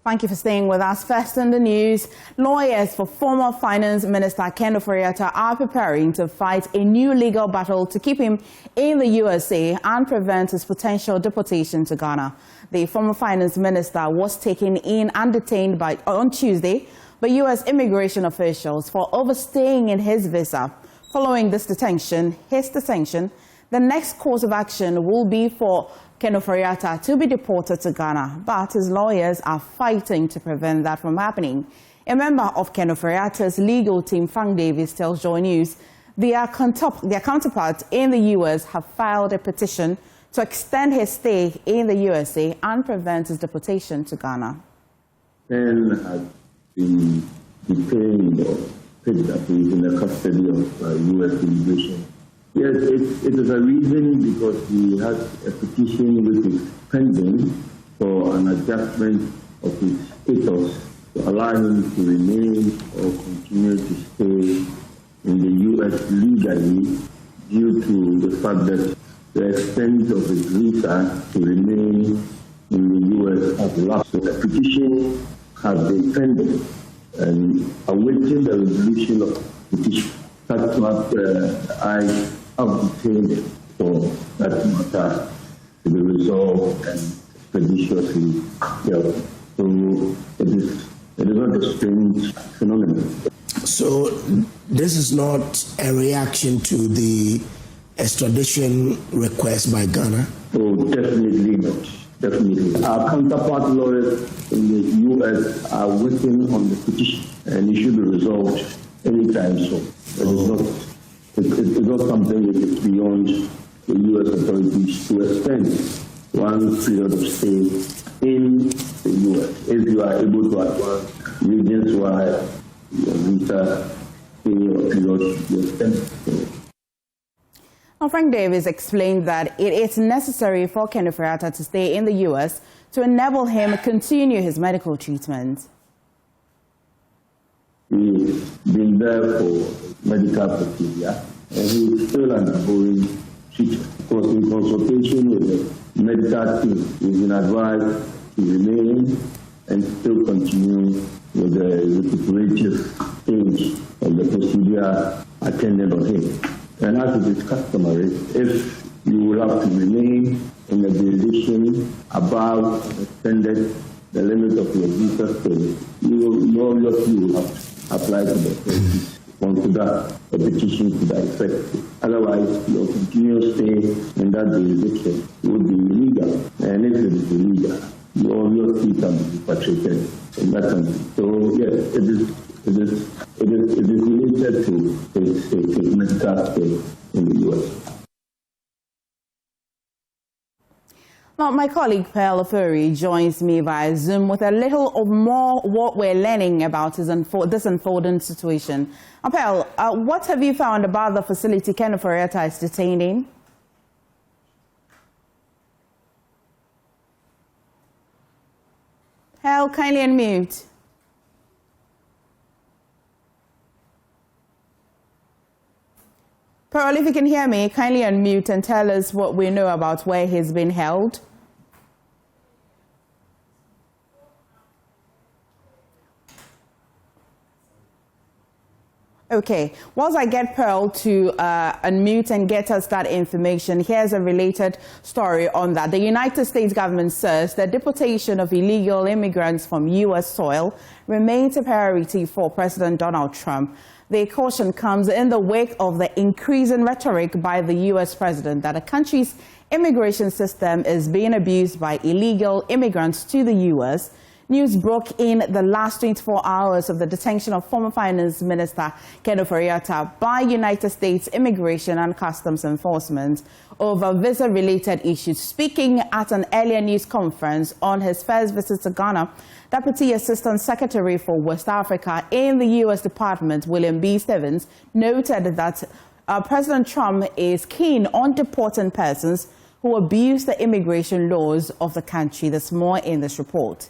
Thank you for staying with us. First in the news, lawyers for former Finance Minister Ken Ofori-Atta are preparing to fight a new legal battle to keep him in the USA and prevent his potential deportation to Ghana. The former Finance Minister was taken in and detained on Tuesday by U.S. immigration officials for overstaying in his visa. Following his detention, the next course of action will be for Ken Ofori-Atta to be deported to Ghana, but his lawyers are fighting to prevent that from happening. A member of Ken Ofori-Atta's legal team, Frank Davis, tells JoyNews their counterparts in the U.S. have filed a petition to extend his stay in the USA and prevent his deportation to Ghana. Ken has been detained or picked up in the custody of U.S. immigration. Yes, it is a reason because he has a petition which is pending for an adjustment of his status to allow him to remain or continue to stay in the U.S. legally due to the fact that the extent of his visa to remain in the U.S. has lapsed. So the petition has been pending and awaiting the resolution of the petition. That's what I have detained for that matter to be resolved and expeditiously dealt. So it is not a strange phenomenon. So this is not a reaction to the extradition request by Ghana? Oh, definitely not. Definitely. Our counterpart lawyers in the U.S. are working on the petition, and it should be resolved anytime soon. It's not something that is beyond the U.S. authorities to extend one period of stay in the U.S. If you are able to advance reasons why your visa stay or period should be extended. Now, Frank Davis explained that it is necessary for Ken Ofori-Atta to stay in the U.S. to enable him continue his medical treatment. He's been there for medical procedure, and he's still undergoing treatment. Because in consultation with the medical team, he's been advised to remain and still continue with the recuperative stage of the procedure attended on him. And as it is customary, if you will have to remain in a jurisdiction above extended the limit of your visa stay, you obviously will have to apply to the authorities to consider a petition to that effect. Otherwise, your continuous stay in that jurisdiction would be illegal. And if it is illegal, you obviously can be repatriated in that country. So yes, it is related to a medical stay in the U.S. Now, my colleague Pearl Ofori joins me via Zoom with a little of more what we're learning about this unfolding situation. Now, Pearl, what have you found about the facility Ken Ofori-Atta is detained in? Pearl, kindly unmute. Pearl, if you can hear me, kindly unmute and tell us what we know about where he's been held. Okay, whilst I get Pearl to unmute and get us that information, here's a related story on that. The United States government says the deportation of illegal immigrants from U.S. soil remains a priority for President Donald Trump. The caution comes in the wake of the increasing rhetoric by the U.S. president that the country's immigration system is being abused by illegal immigrants to the U.S. News broke in the last 24 hours of the detention of former Finance Minister Ken Ofori-Atta by United States Immigration and Customs Enforcement over visa-related issues. Speaking at an earlier news conference on his first visit to Ghana, Deputy Assistant Secretary for West Africa in the U.S. Department, William B. Stevens, noted that President Trump is keen on deporting persons who abuse the immigration laws of the country. There's more in this report.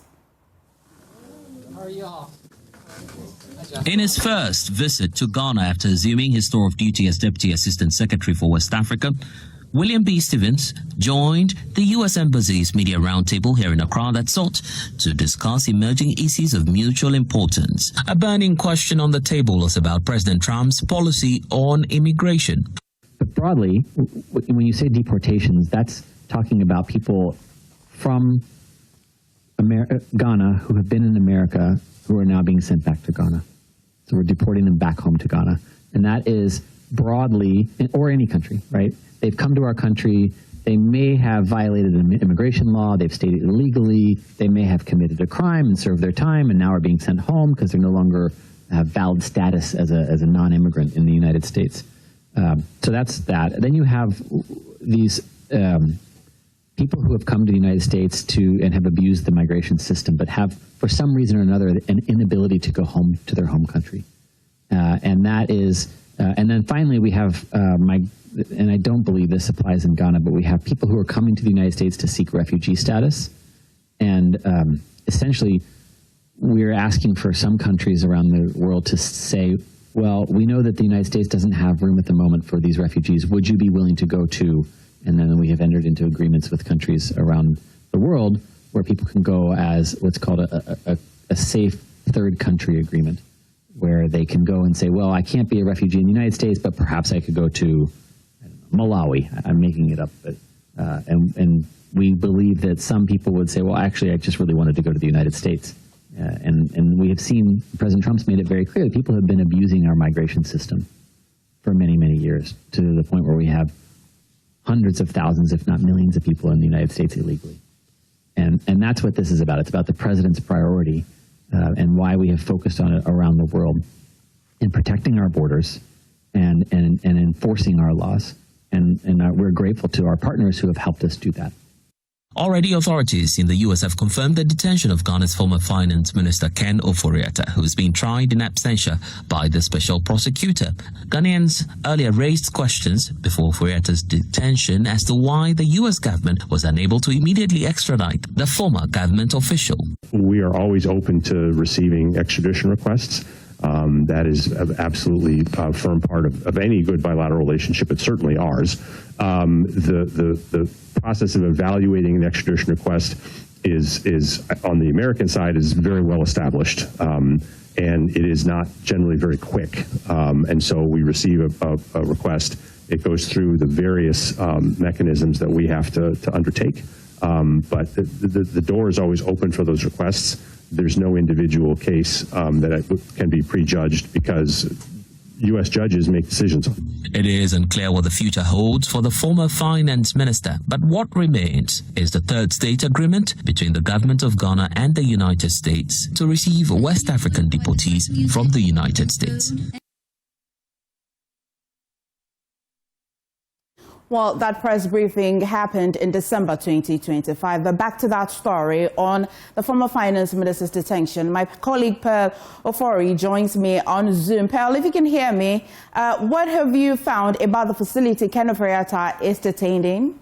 In his first visit to Ghana after assuming his tour of duty as Deputy Assistant Secretary for West Africa, William B. Stevens joined the U.S. Embassy's media roundtable here in Accra that sought to discuss emerging issues of mutual importance. A burning question on the table was about President Trump's policy on immigration. But broadly, when you say deportations, that's talking about people from Ghana who have been in America who are now being sent back to Ghana. So we're deporting them back home to Ghana. And that is broadly, or any country, right? They've come to our country. They may have violated an immigration law. They've stayed illegally. They may have committed a crime and served their time and now are being sent home because they no longer have valid status as a non-immigrant in the United States. So that's that. Then you have these people who have come to the United States and have abused the migration system, but have, for some reason or another, an inability to go home to their home country. And that is, and then finally we have, and I don't believe this applies in Ghana, but we have people who are coming to the United States to seek refugee status. And essentially, we're asking for some countries around the world to say, well, we know that the United States doesn't have room at the moment for these refugees. Would you be willing to go to? And then we have entered into agreements with countries around the world where people can go as what's called a safe third country agreement, where they can go and say, well, I can't be a refugee in the United States, but perhaps I could go to Malawi. I'm making it up. But, and we believe that some people would say, well, actually, I just really wanted to go to the United States. And we have seen President Trump's made it very clear that people have been abusing our migration system for many, many years, to the point where we have hundreds of thousands, if not millions of people in the United States illegally. And that's what this is about. It's about the president's priority and why we have focused on it around the world in protecting our borders and enforcing our laws. And we're grateful to our partners who have helped us do that. Already, authorities in the U.S. have confirmed the detention of Ghana's former finance minister Ken Ofori-Atta, who is being tried in absentia by the special prosecutor. Ghanaians earlier raised questions before Ofori-Atta's detention as to why the U.S. government was unable to immediately extradite the former government official. We are always open to receiving extradition requests. That is absolutely a firm part of any good bilateral relationship. It's certainly ours. The process of evaluating an extradition request is on the American side is very well established, and it is not generally very quick. And so we receive a request. It goes through the various mechanisms that we have to undertake. But the door is always open for those requests. There's no individual case that can be prejudged because U.S. judges make decisions. It is unclear what the future holds for the former finance minister, but what remains is the third state agreement between the government of Ghana and the United States to receive West African deportees from the United States. Well, that press briefing happened in December 2025. But back to that story on the former finance minister's detention. My colleague Pearl Ofori joins me on Zoom. Pearl, if you can hear me, what have you found about the facility Ken Ofori-Atta is detained in?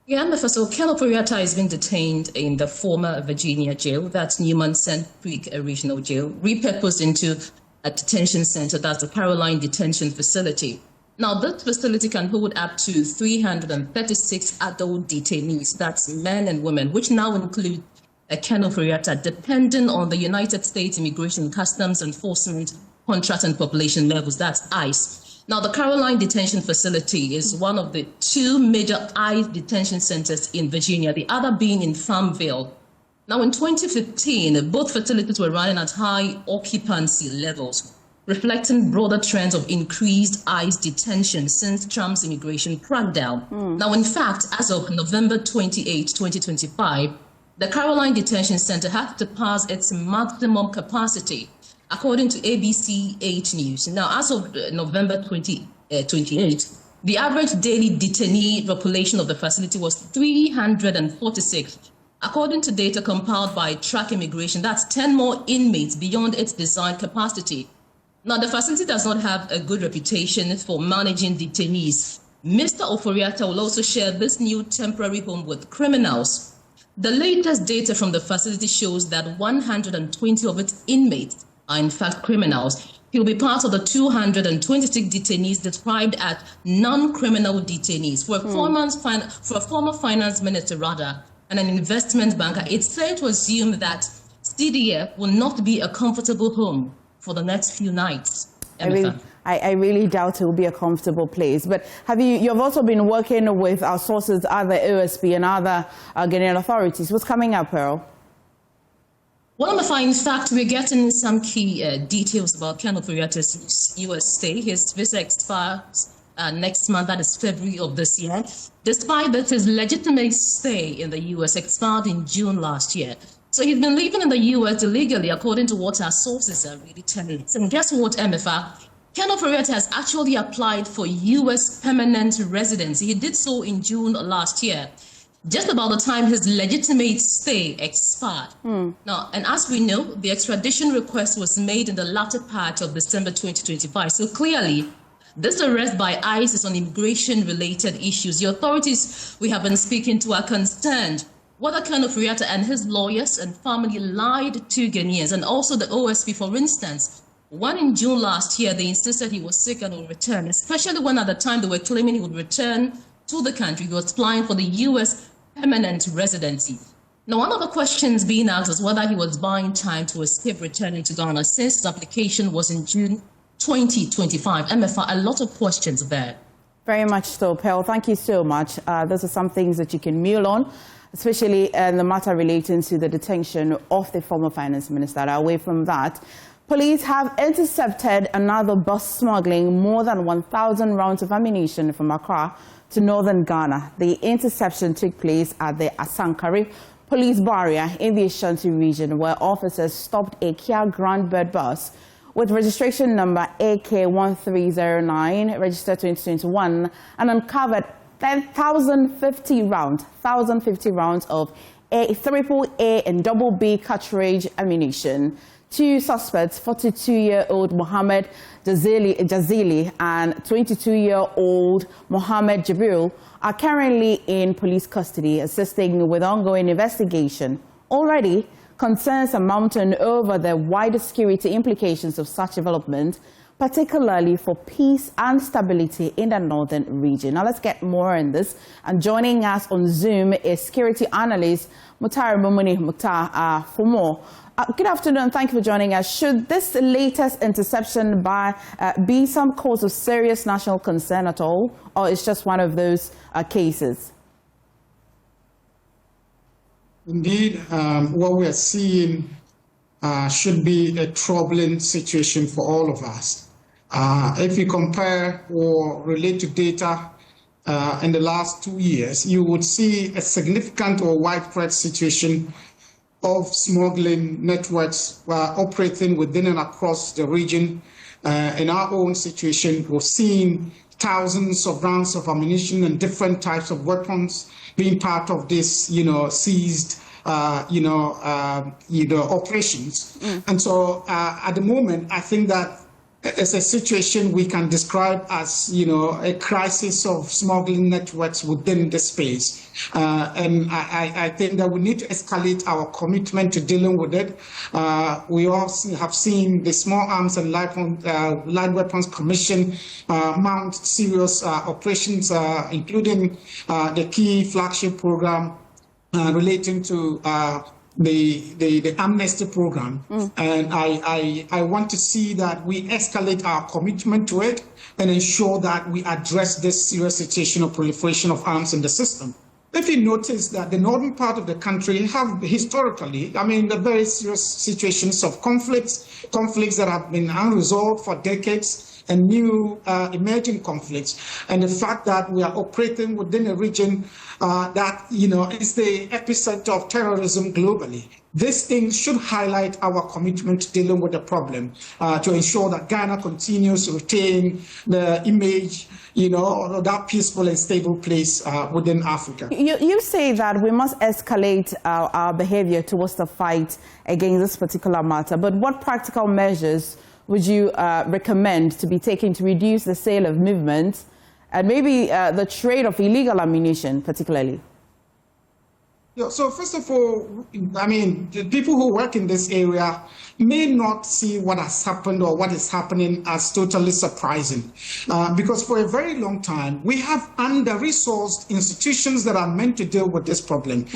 Yeah, so Ken Ofori-Atta has been detained in the former Virginia jail, that's Newman St. Creek Regional Jail, repurposed into a detention center, that's the Caroline Detention Facility. Now, this facility can hold up to 336 adult detainees, that's men and women, which now include Ken Ofori-Atta, depending on the United States Immigration Customs Enforcement contract and population levels, that's ICE. Now, the Caroline Detention Facility is one of the two major ICE detention centers in Virginia, the other being in Farmville. Now, in 2015, both facilities were running at high occupancy levels, reflecting broader trends of increased ICE detention since Trump's immigration crackdown. Now, in fact, as of November 28, 2025, the Caroline Detention Center has surpassed its maximum capacity, according to ABC 8 News. Now, as of November 28, the average daily detainee population of the facility was 346. According to data compiled by Track Immigration, that's 10 more inmates beyond its designed capacity. Now, the facility does not have a good reputation for managing detainees. Mr. Ofori-Atta will also share this new temporary home with criminals. The latest data from the facility shows that 120 of its inmates are in fact criminals. He'll be part of the 226 detainees described as non-criminal detainees. For a former finance minister, rather, and an investment banker, it's fair to assume that CDF will not be a comfortable home for the next few nights. I really doubt it will be a comfortable place. But you've also been working with our sources, other OSP and other Ghanaian authorities. What's coming up, Pearl? Well, in fact, we're getting some key details about Ken Ofori-Atta's U.S. stay. His visa expires next month, that is February of this year. Despite that, his legitimate stay in the U.S. expired in June last year. So he's been living in the U.S. illegally, according to what our sources are really telling us. And guess what, MFA? Ken Ofori-Atta has actually applied for U.S. permanent residency. He did so in June last year, just about the time his legitimate stay expired. Now, and as we know, the extradition request was made in the latter part of December 2025. So clearly, this arrest by ICE is on immigration-related issues. The authorities we have been speaking to are concerned whether Ken Ofori-Atta and his lawyers and family lied to Ghanaians, and also the OSP, for instance. One in June last year, they insisted he was sick and would return, especially when at the time they were claiming he would return to the country. He was applying for the U.S. permanent residency. Now, one of the questions being asked is whether he was buying time to escape returning to Ghana, since his application was in June 2025. MFR, a lot of questions there. Very much so, Pearl. Thank you so much. Those are some things that you can mull on, especially in the matter relating to the detention of the former finance minister. Away from that, police have intercepted another bus smuggling more than 1,000 rounds of ammunition from Accra to northern Ghana. The interception took place at the Asankari police barrier in the Ashanti region, where officers stopped a Kia Grandbird bus with registration number AK1309, registered 2021, and uncovered 1,050 rounds of AAA and BB cartridge ammunition. Two suspects, 42-year-old Mohammed Jazili and 22-year-old Mohammed Jibril, are currently in police custody, assisting with ongoing investigation. Already, concerns are mounting over the wider security implications of such development, particularly for peace and stability in the northern region. Now let's get more on this. And joining us on Zoom is security analyst Mutar Mumuni Mutar for more. Good afternoon. Thank you for joining us. Should this latest interception be some cause of serious national concern at all, or is just one of those cases? Indeed, what we are seeing should be a troubling situation for all of us. If you compare or relate to data in the last 2 years, you would see a significant or widespread situation of smuggling networks operating within and across the region. In our own situation, we're seeing thousands of rounds of ammunition and different types of weapons being part of this, seized, operations. And so at the moment, I think that it's a situation we can describe as, a crisis of smuggling networks within the space. And I think that we need to escalate our commitment to dealing with it. We also have seen the Small Arms and Light Weapons Commission mount serious operations, including the key flagship program relating to the amnesty program. And I want to see that we escalate our commitment to it and ensure that we address this serious situation of proliferation of arms in the system. If you notice that the northern part of the country have historically, the very serious situations of conflicts that have been unresolved for decades, and new emerging conflicts, and the fact that we are operating within a region that is the epicenter of terrorism globally. These things should highlight our commitment to dealing with the problem, to ensure that Ghana continues to retain the image, of that peaceful and stable place within Africa. You say that we must escalate our behavior towards the fight against this particular matter, but what practical measures would you recommend to be taken to reduce the sale of movements and maybe the trade of illegal ammunition particularly? Yeah, so first of all, I mean, the people who work in this area may not see what has happened or what is happening as totally surprising. Because for a very long time, we have under-resourced institutions that are meant to deal with this problem.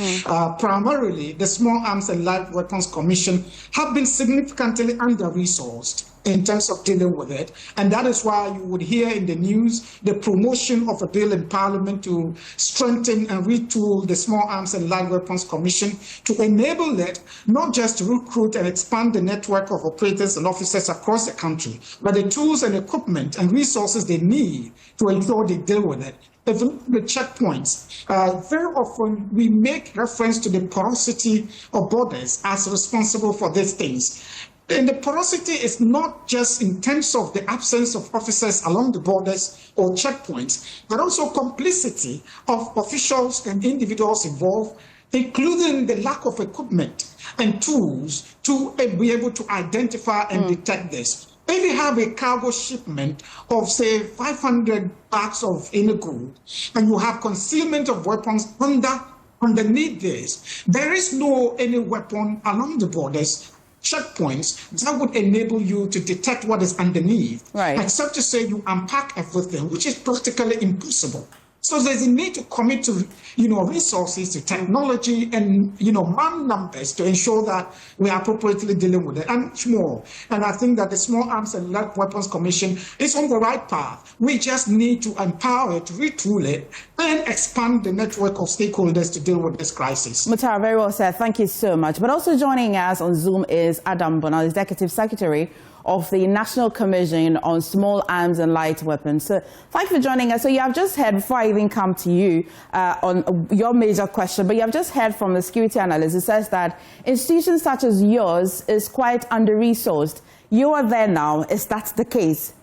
Primarily, the Small Arms and Light Weapons Commission have been significantly under-resourced in terms of dealing with it. And that is why you would hear in the news the promotion of a bill in Parliament to strengthen and retool the Small Arms and Light Weapons Commission to enable it not just to recruit and expand the network of operators and officers across the country, but the tools and equipment and resources they need to ensure they deal with it. If you look at the checkpoints, very often we make reference to the porosity of borders as responsible for these things. And the porosity is not just in terms of the absence of officers along the borders or checkpoints, but also complicity of officials and individuals involved, including the lack of equipment and tools to be able to identify and detect this. If you have a cargo shipment of, say, 500 bags of any good, and you have concealment of weapons underneath this, there is no any weapon along the borders, checkpoints that would enable you to detect what is underneath, except to say you unpack everything, which is practically impossible. So there's a need to commit to, resources, to technology, and man numbers to ensure that we are appropriately dealing with it, and much more. And I think that the Small Arms and Light Weapons Commission is on the right path. We just need to empower it, retool it, and expand the network of stakeholders to deal with this crisis. Mutara, very well said. Thank you so much. But also joining us on Zoom is Adam Bonal, Executive Secretary of the National Commission on Small Arms and Light Weapons. So thank you for joining us. So you have just heard, before I even come to you on your major question, but you have just heard from the security analyst. It says that institutions such as yours is quite under-resourced. You are there now. Is that the case?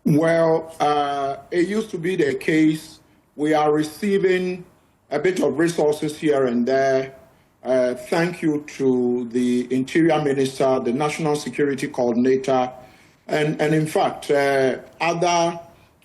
Well, it used to be the case. We are receiving a bit of resources here and there. Thank you to the Interior Minister, the National Security Coordinator, and in fact, other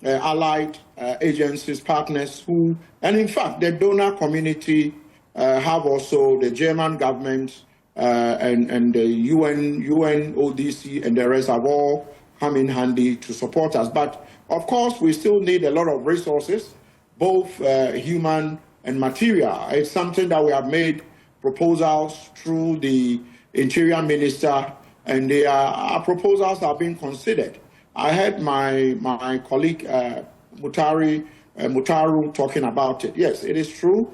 allied agencies, partners who, and in fact, the donor community have also the German government and the UN, ODC, and the rest have all come in handy to support us. But of course, we still need a lot of resources, both human and material. It's something that we have made proposals through the Interior Minister, and our proposals are being considered. I heard my colleague Mutaru talking about it. Yes, it is true.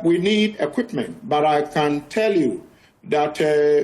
We need equipment, but I can tell you that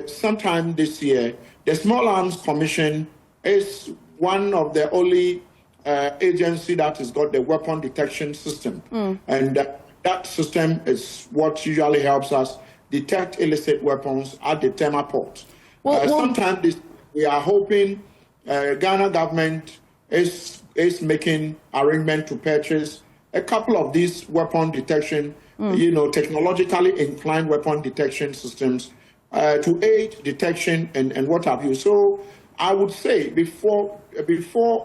sometime this year, the Small Arms Commission is one of the only agency that has got the weapon detection system, and that system is what usually helps us detect illicit weapons at the Tema port. Sometimes we are hoping Ghana government is making arrangement to purchase a couple of these weapon detection, technologically inclined weapon detection systems to aid detection and what have you. So I would say before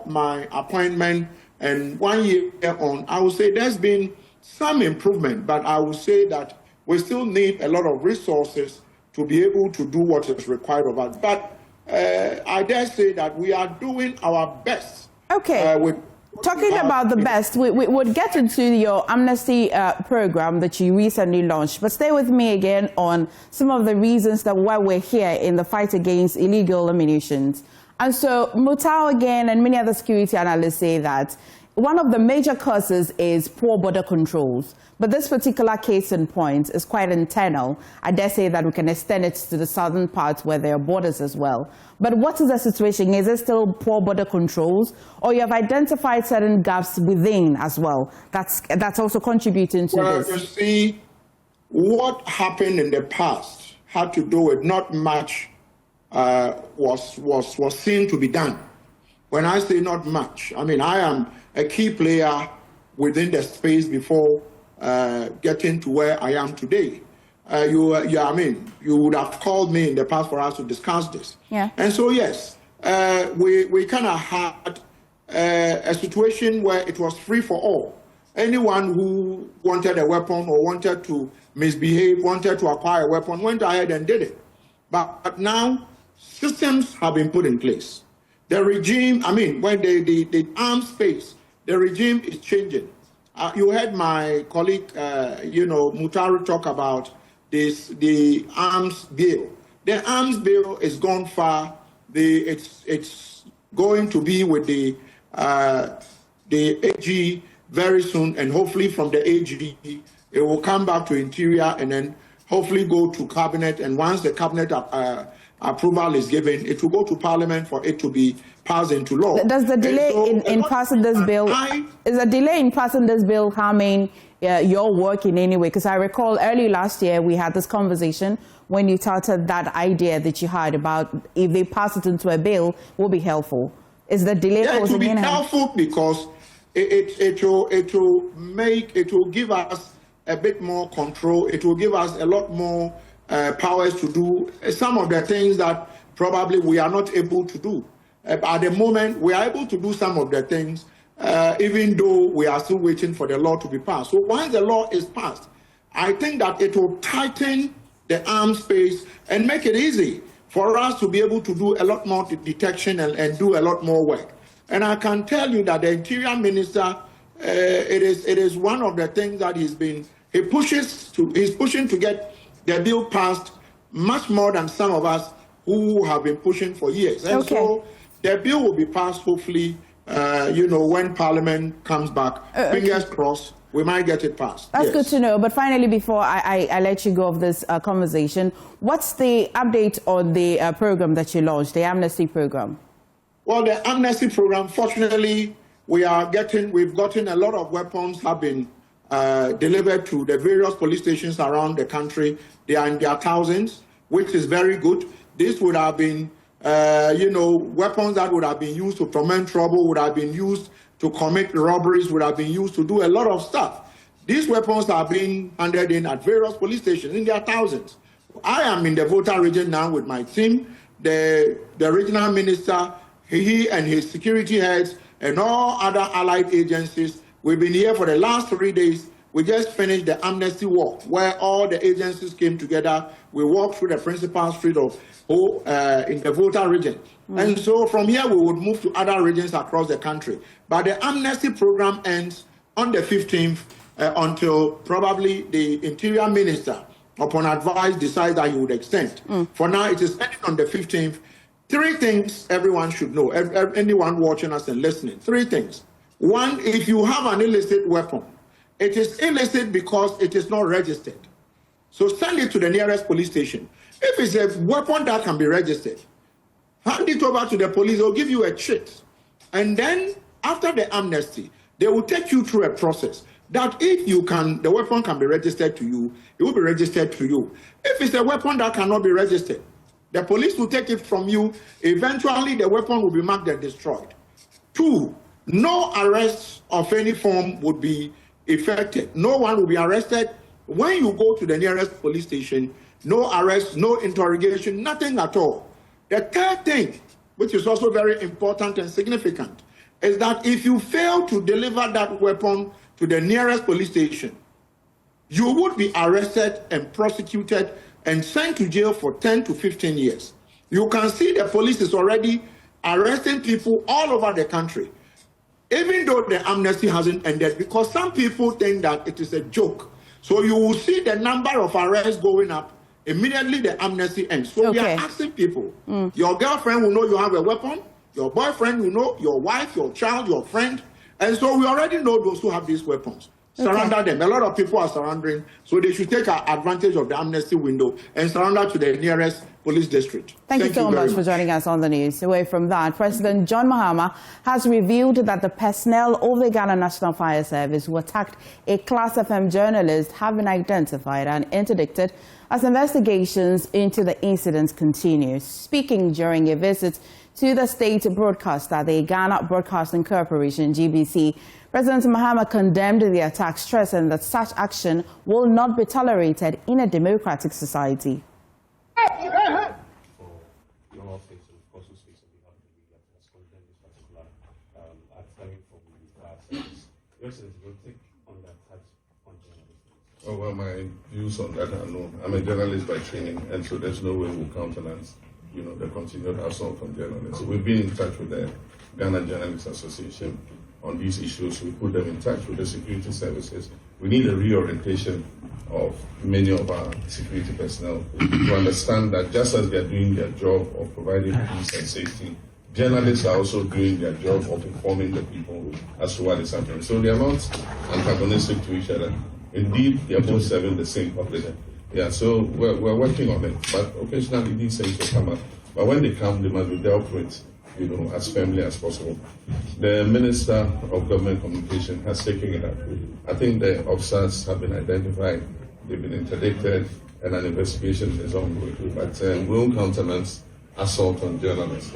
my appointment and 1 year on, I would say there's been some improvement, but I would say that we still need a lot of resources to be able to do what is required of us. But I dare say that we are doing our best. Okay. Talking about the best, we would get into your amnesty program that you recently launched, but stay with me again on some of the reasons that why we're here in the fight against illegal ammunitions. And so Mutau again and many other security analysts say that one of the major causes is poor border controls. But this particular case in point is quite internal. I dare say that we can extend it to the southern parts where there are borders as well. But what is the situation? Is it still poor border controls? Or you have identified certain gaps within as well? That's also contributing to this. Well, you see, what happened in the past had to do with not much was seen to be done. When I say not much, I mean, I am a key player within the space before getting to where I am today. You would have called me in the past for us to discuss this. Yeah. And so, yes, we kind of had a situation where it was free for all. anyone who wanted a weapon or wanted to misbehave, wanted to acquire a weapon, went ahead and did it. But now, systems have been put in place. The regime, I mean, when the arms space, the regime is changing. You heard my colleague, Mutaru talk about the arms bill. The arms bill is gone far. It's going to be with the AG very soon, and hopefully from the AG, it will come back to Interior and then hopefully go to Cabinet. And once the Cabinet approval is given, it will go to Parliament for it to be passed into law. Does the delay in passing this bill, is a delay in passing this bill harming your work in any way? Because I recall early last year we had this conversation when you touted that idea that you had about if they pass it into a bill, will be helpful. Is the delay causing it will be helpful because it will give us a bit more control. It will give us a lot more powers to do some of the things that probably we are not able to do. At the moment, we are able to do some of the things, even though we are still waiting for the law to be passed. So once the law is passed, I think that it will tighten the arms space and make it easy for us to be able to do a lot more detection and do a lot more work. And I can tell you that the Interior Minister, it is one of the things that he's pushing to get the bill passed much more than some of us who have been pushing for years. And so the bill will be passed hopefully, when Parliament comes back. Fingers crossed, we might get it passed. That's good to know. But finally, before I let you go of this conversation, what's the update on the program that you launched, the amnesty program? Well, the amnesty program, fortunately, we've gotten a lot of weapons have been delivered to the various police stations around the country. They are in their thousands, which is very good. This would have been, weapons that would have been used to torment trouble, would have been used to commit robberies, would have been used to do a lot of stuff. These weapons are being handed in at various police stations in their thousands. I am in the Volta region now with my team. The regional minister, he and his security heads and all other allied agencies, we've been here for the last 3 days. We just finished the amnesty walk where all the agencies came together. We walked through the principal street of in the Volta region. And so from here, we would move to other regions across the country. But the amnesty program ends on the 15th until probably the Interior Minister, upon advice, decides that he would extend. For now, it is ending on the 15th. 3 things everyone should know, anyone watching us and listening. 3 things. 1, if you have an illicit weapon, it is illicit because it is not registered. So send it to the nearest police station. If it's a weapon that can be registered, hand it over to the police, they'll give you a chit. And then after the amnesty, they will take you through a process that if the weapon can be registered to you, it will be registered to you. If it's a weapon that cannot be registered, the police will take it from you. Eventually, the weapon will be marked and destroyed. 2, no arrests of any form would be effected. No one will be arrested. When you go to the nearest police station, no arrest, no interrogation, nothing at all. The 3rd thing, which is also very important and significant, is that if you fail to deliver that weapon to the nearest police station, you would be arrested and prosecuted and sent to jail for 10 to 15 years. You can see the police is already arresting people all over the country, even though the amnesty hasn't ended, because some people think that it is a joke. So you will see the number of arrests going up immediately the amnesty ends. So we are asking people, your girlfriend will know you have a weapon, your boyfriend will know, your wife, your child, your friend. And so we already know those who have these weapons. Surrender them. A lot of people are surrendering, so they should take advantage of the amnesty window and surrender to the nearest police district. Thank you so much for joining us on the news. Away from that, President John Mahama has revealed that the personnel of the Ghana National Fire Service who attacked a Class FM journalist have been identified and interdicted as investigations into the incident continue. Speaking during a visit to the state broadcaster, the Ghana Broadcasting Corporation, GBC, President Mahama condemned the attack, stressing that such action will not be tolerated in a democratic society. Your Excellency, will take on Oh, well, my views on that are known. I'm a journalist by training, and so there's no way we'll countenance, the continued assault on journalists. We've been in touch with the Ghana Journalists Association on these issues. We put them in touch with the security services. We need a reorientation of many of our security personnel to understand that just as they're doing their job of providing peace and safety, journalists are also doing their job of informing the people as to what is happening. So they are not antagonistic to each other. Indeed, they are both serving the same public. Yeah, so we're working on it. But occasionally these things will come up. But when they come, they must be dealt with, as firmly as possible. The Minister of Government Communication has taken it up. I think the officers have been identified, they've been interdicted, and an investigation is ongoing. But we'll countenance assault on journalists.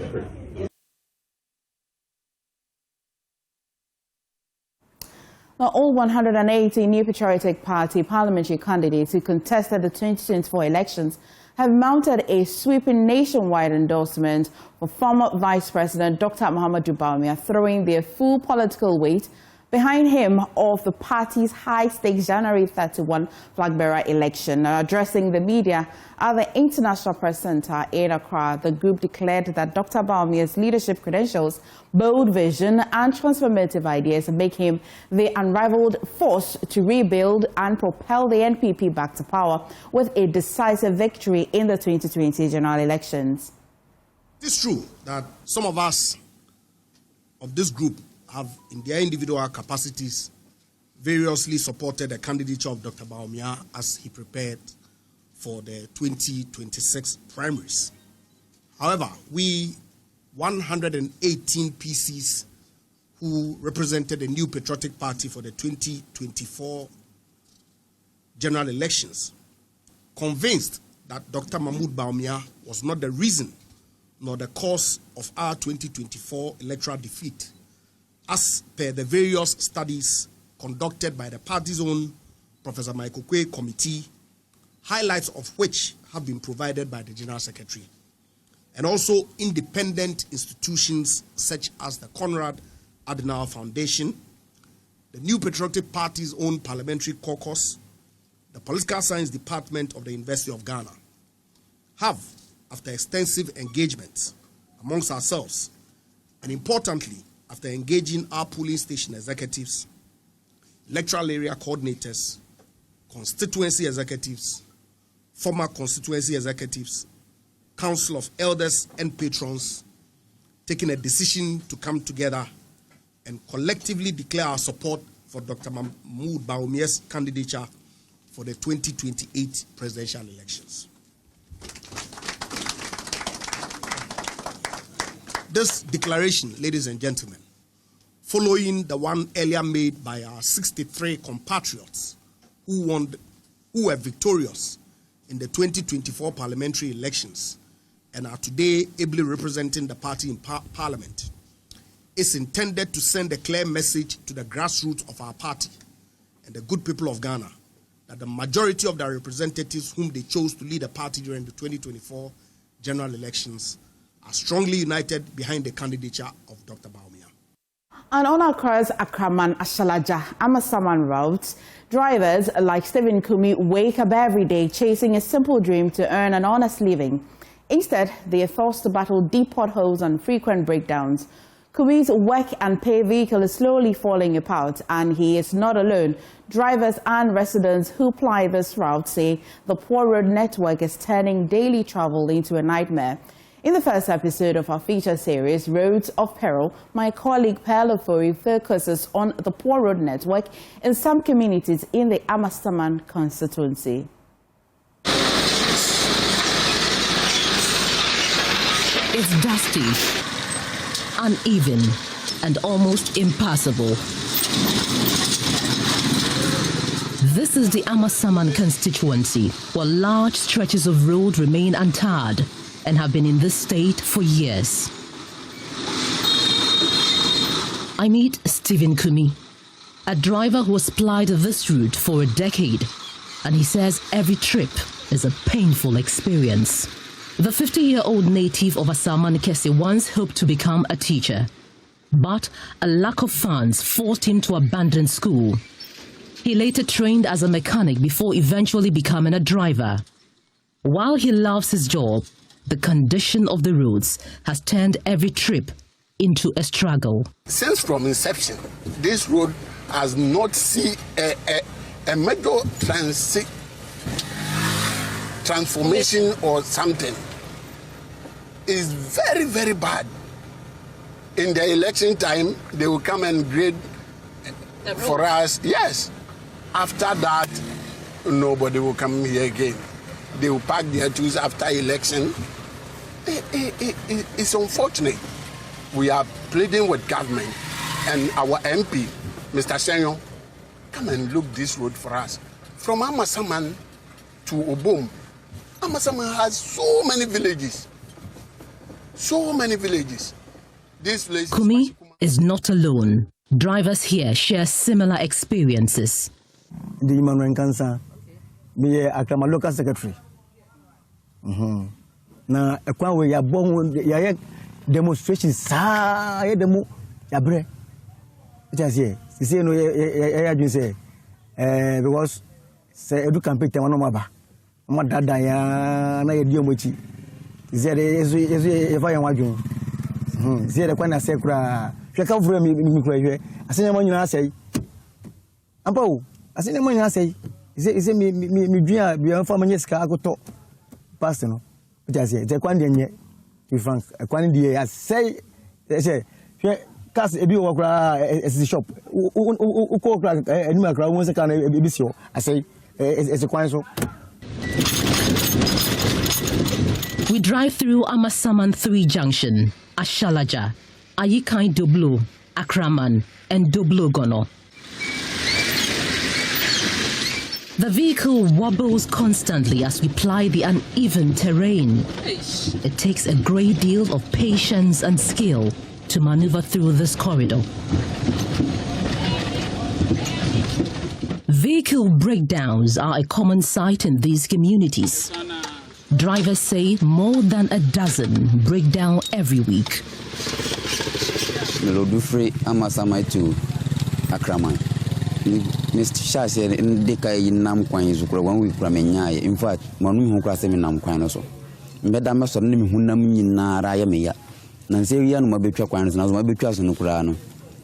Now, all 180 New Patriotic Party parliamentary candidates who contested the 2024 elections have mounted a sweeping nationwide endorsement for former Vice President Dr. Mahamudu Bawumia, throwing their full political weight behind him of the party's high-stakes January 31 flag bearer election. Addressing the media at the International Press Center in Accra, the group declared that Dr. Bawumia's leadership credentials, bold vision and transformative ideas make him the unrivaled force to rebuild and propel the NPP back to power with a decisive victory in the 2020 general elections. It's true that some of us of this group have, in their individual capacities, variously supported the candidature of Dr. Bawumia as he prepared for the 2026 primaries. However, we 118 PCs who represented the New Patriotic Party for the 2024 general elections, convinced that Dr. Mahmoud Bawumia was not the reason nor the cause of our 2024 electoral defeat, as per the various studies conducted by the party's own Professor Michael Quay committee, highlights of which have been provided by the General Secretary, and also independent institutions such as the Conrad Adenauer Foundation, the New Patriotic Party's own Parliamentary Caucus, the Political Science Department of the University of Ghana, have, after extensive engagement amongst ourselves, and importantly, after engaging our polling station executives, electoral area coordinators, constituency executives, former constituency executives, council of elders and patrons, taking a decision to come together and collectively declare our support for Dr. Mahmoud Bawumia's candidature for the 2028 presidential elections. This declaration, ladies and gentlemen, following the one earlier made by our 63 compatriots who were victorious in the 2024 parliamentary elections and are today ably representing the party in Parliament, is intended to send a clear message to the grassroots of our party and the good people of Ghana that the majority of their representatives whom they chose to lead the party during the 2024 general elections are strongly united behind the candidature of Dr. Bawumia. And on Accra's Akraman Ashalaja Amasaman route, drivers like Stephen Kumi wake up every day chasing a simple dream to earn an honest living. Instead, they are forced to battle deep potholes and frequent breakdowns. Kumi's work and pay vehicle is slowly falling apart, and he is not alone. Drivers and residents who ply this route say the poor road network is turning daily travel into a nightmare. In the first episode of our feature series, Roads of Peril, my colleague Pearl Ofori focuses on the poor road network in some communities in the Amasaman constituency. It's dusty, uneven, and almost impassable. This is the Amasaman constituency, where large stretches of road remain untarred and have been in this state for years. I meet Stephen Kumi, a driver who has plied this route for a decade, and he says every trip is a painful experience. The 50-year-old native of Asaman Kese once hoped to become a teacher, but a lack of funds forced him to abandon school. He later trained as a mechanic before eventually becoming a driver. While he loves his job, the condition of the roads has turned every trip into a struggle. Since from inception, this road has not seen a major transformation or something. It's very, very bad. In the election time, they will come and grade for us. Yes. After that, nobody will come here again. They will pack their tools after election. It's unfortunate. We are pleading with government and our MP, Mr. Senyo, come and look this road for us. From Amasaman to Obom, Amasaman has so many villages. So many villages. This place Kumi is not alone. Drivers here share similar experiences. The human rights cancer, me a local secretary. Na ekwa we ya bon ya demonstrations sa ya demo ya bre. Just here. See no ya adwin say because say edu campaign tema no maba. Ma dada ya na ye di omochi. Is there if I am adwin. See the kwana say kura. Hwe ka vura mi kura hwe. Asenya ma nyina say. Ampa o. Asenya ma nyina say. Is me dua bia fa manya sika agoto. Pastor no. Just here. The kwana nye. To frank. Kwana die I say hwe cars ebi wo kura shop. U ko kura anima kura won se kan ebi si o. I say it's a kwana so. We drive through Amasaman 3 Junction, Ashalaja, Ayikai Doblo, Akraman, and Doblo Gono. The vehicle wobbles constantly as we ply the uneven terrain. It takes a great deal of patience and skill to maneuver through this corridor. Vehicle breakdowns are a common sight in these communities. Drivers say more than a dozen break down every week. Melodufre Amasamai to Akraman. Mr. Shashe in Deka in Nam Kwan is 1 week from Menya. In fact, Manu who crossed him in Nam Kwan also. Madame Sonim Hunam in Rayamea. Nanserian Mabitra Quans, Nazmabitras and Ukrano.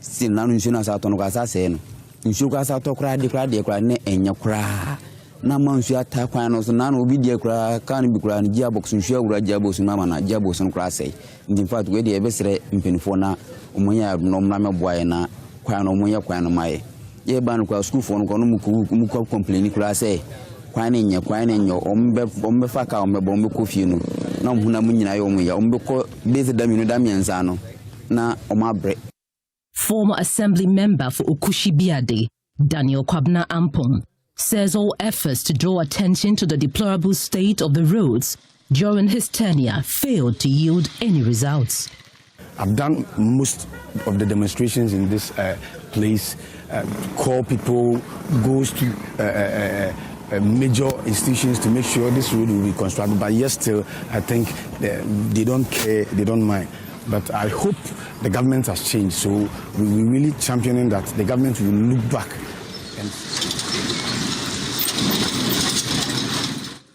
Still none in Sunas out on Gasasen. In Sugas out of cry, declared the cry, and your cry. Naman you attack quanos, none will be dear cry, can't be crying, Jabos and Shell, Jabos and Mamma, Jabos and Classay. In fact, we the Ebesre in Penfona, Omoya, no Mama Buena, Quano Moya Quano Mai. Ye ban school for Muko complaining Classay. Quining your Ombefaka, Ombombe Cofino, no Hunamunia Omoya, Ombeko, Base Damino Damianzano, na Omabre. Former Assembly member for Ukushi Biade, Daniel Kwabna Ampong, says all efforts to draw attention to the deplorable state of the roads during his tenure failed to yield any results. I've done most of the demonstrations in this place, call people, goes to major institutions to make sure this road will be constructed, but yet still I think they don't care, they don't mind. But I hope the government has changed, so we're really championing that the government will look back.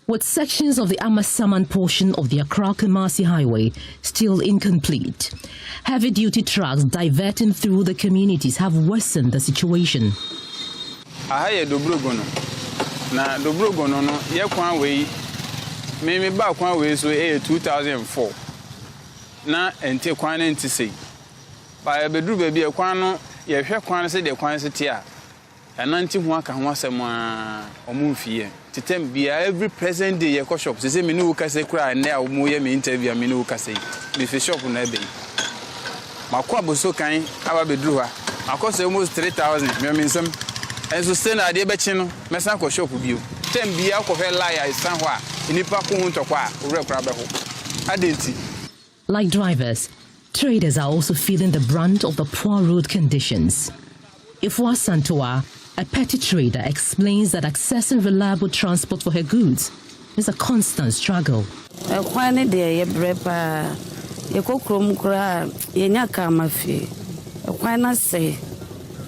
With sections of the Amasaman portion of the Accra-Kumasi Highway still incomplete, heavy-duty trucks diverting through the communities have worsened the situation. Ahaye Dobrogono. Na Dobrogono no ye kwan we me ba kwan we so 2004. Na ente kwan ente sei. Ba bedru ba bi kwan no ye hwe kwan se de kwan se tie a. Ananti ho aka ho asem a omumfie. Titem bia every present day ye ko shop se me no ka se kura na a mo ye me interview me no ka se me fe shop na be makwa boso kan aba bedru ha akose almost 3000 me nsem enso se na ade be chi no me san ko shop bio tem bia ko fe lie isan ho a inipa ko hu ntokwa a ore kura be ho adenti. Like drivers, traders are also feeling the brunt of the poor road conditions. Ifwa Santoa, a petty trader, explains that accessing reliable transport for her goods is a constant struggle.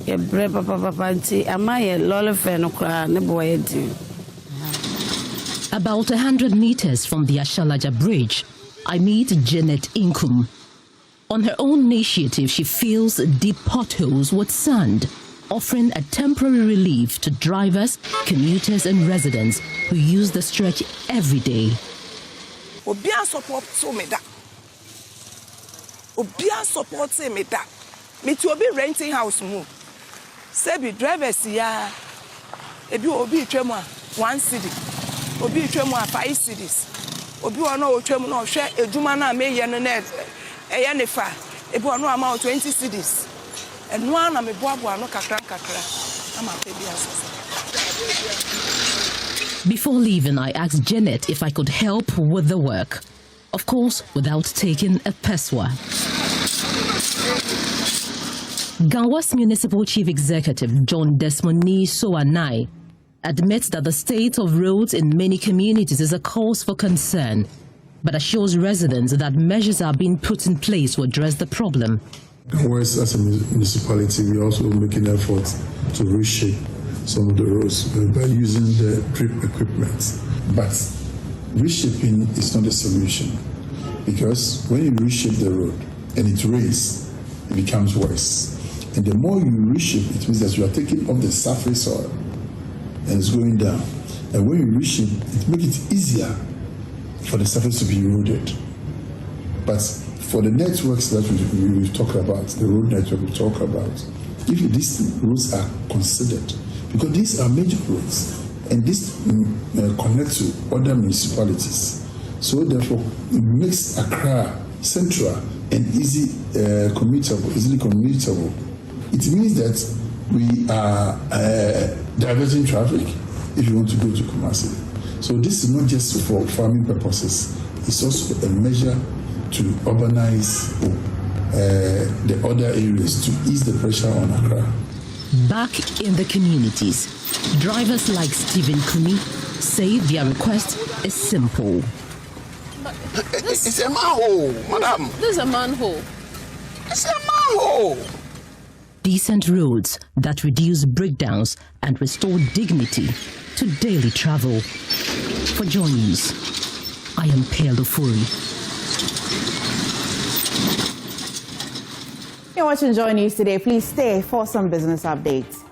About 100 meters from the Ashalaja Bridge, I meet Janet Inkum. On her own initiative, she fills deep potholes with sand, offering a temporary relief to drivers, commuters and residents who use the stretch every day. Obia support me that. Me to be renting house move. Say drivers ya. Ebi obi twemu 1 cedi. Obi twemu 5 cedis. Obi ono twemu no hwe edwuma na me ye no na eye ne fa. Ebi ono amount 20 cedis. Eno ana me boaboa no kakra. Ama pe bia so. Before leaving, I asked Janet if I could help with the work. Of course, without taking a peswa. Gawa's Municipal Chief Executive John Desmond Soanai admits that the state of roads in many communities is a cause for concern, but assures residents that measures are being put in place to address the problem. Gawas, as a municipality, we also make an effort to reshape some of the roads by using the drip equipment. But reshaping is not a solution, because when you reshape the road and it rains, it becomes worse. And the more you reshape, it means that you are taking off the surface soil and it's going down. And when you reshape, it makes it easier for the surface to be eroded. But for the networks that we've talked about, the road network we talk about, if these roads are considered, because these are major roads, and this connects to other municipalities. So therefore, it makes Accra central and easily commutable. It means that we are diverting traffic if you want to go to Kumasi. So this is not just for farming purposes. It's also a measure to urbanize the other areas to ease the pressure on Accra. Back in the communities, drivers like Stephen Kumi say their request is simple. It's a manhole, madam. This is a manhole. It's a manhole. Decent roads that reduce breakdowns and restore dignity to daily travel. For JoyNews, I am Ofori. You're watching JoyNews Today. Please stay for some business updates.